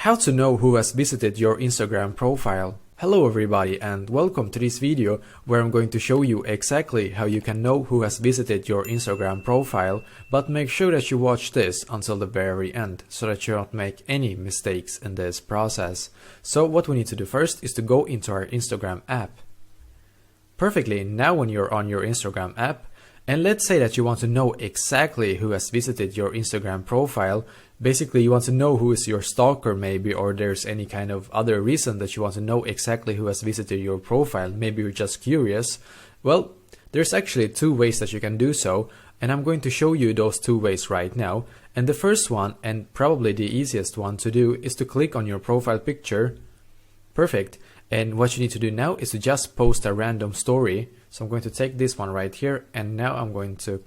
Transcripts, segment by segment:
How to know who has visited your Instagram profile. Hello everybody and welcome to this video where I'm going to show you exactly how you can know who has visited your Instagram profile, but make sure that you watch this until the very end so that you don't make any mistakes in this process. So what we need to do first is to go into our Instagram app. Perfectly, now when you're on your Instagram app, and let's say that you want to know exactly who has visited your Instagram profile. Basically, you want to know who is your stalker maybe, or there's any kind of other reason that you want to know exactly who has visited your profile. Maybe you're just curious. Well, there's actually two ways that you can do so, and I'm going to show you those two ways right now. And the first one, and probably the easiest one to do, is to click on your profile picture. Perfect. And what you need to do now is to just post a random story. So I'm going to take this one right here, and now I'm going to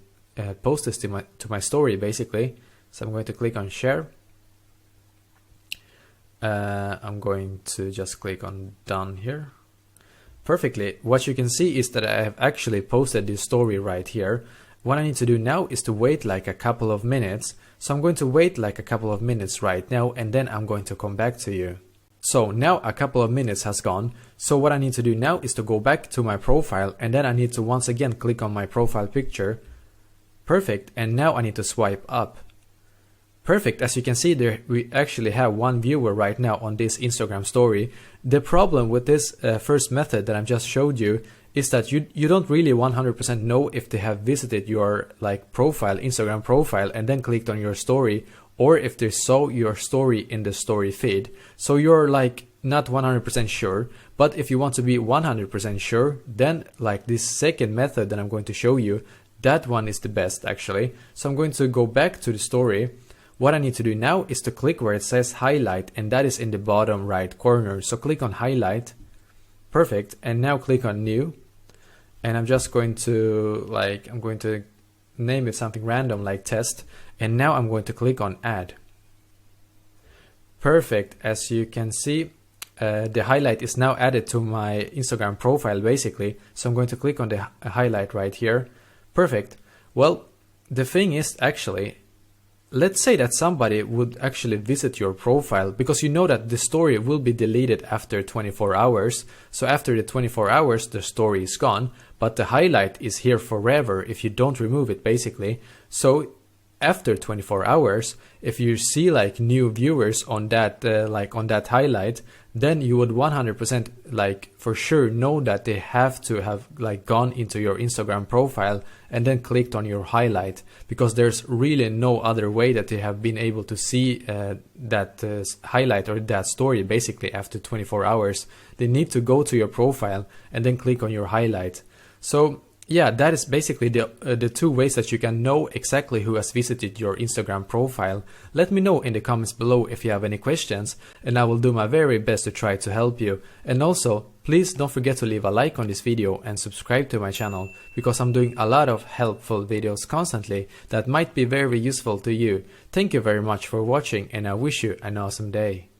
post this to my story basically. So I'm going to click on share. I'm going to just click on done here. Perfectly. What you can see is that I have actually posted this story right here. What I need to do now is to wait like a couple of minutes. So I'm going to wait like a couple of minutes right now, and then I'm going to come back to you. So now a couple of minutes has gone. So what I need to do now is to go back to my profile, and then I need to once again click on my profile picture. Perfect. And now I need to swipe up. Perfect. As you can see there, we actually have one viewer right now on this Instagram story. The problem with this first method that I just showed you is that you don't really 100% know if they have visited your profile, Instagram profile, and then clicked on your story, or if they saw your story in the story feed. So you're not 100% sure. But if you want to be 100% sure, then this second method that I'm going to show you, that one is the best actually. So I'm going to go back to the story. What I need to do now is to click where it says highlight, and that is in the bottom right corner. So click on highlight. Perfect. And now click on new. And I'm just going to I'm going to name it something random like test. And now I'm going to click on add. Perfect. As you can see, the highlight is now added to my Instagram profile basically. So I'm going to click on the highlight right here. Perfect. Well, the thing is actually, let's say that somebody would actually visit your profile, because you know that the story will be deleted after 24 hours. So after the 24 hours, the story is gone, but the highlight is here forever if you don't remove it basically. So after 24 hours, if you see new viewers on that on that highlight, then you would 100% for sure know that they have to have gone into your Instagram profile and then clicked on your highlight, because there's really no other way that they have been able to see that highlight or that story basically after 24 hours. They need to go to your profile and then click on your highlight. So yeah, that is basically the two ways that you can know exactly who has visited your Instagram profile. Let me know in the comments below if you have any questions, and I will do my very best to try to help you. And also, please don't forget to leave a like on this video and subscribe to my channel, because I'm doing a lot of helpful videos constantly that might be very useful to you. Thank you very much for watching, and I wish you an awesome day.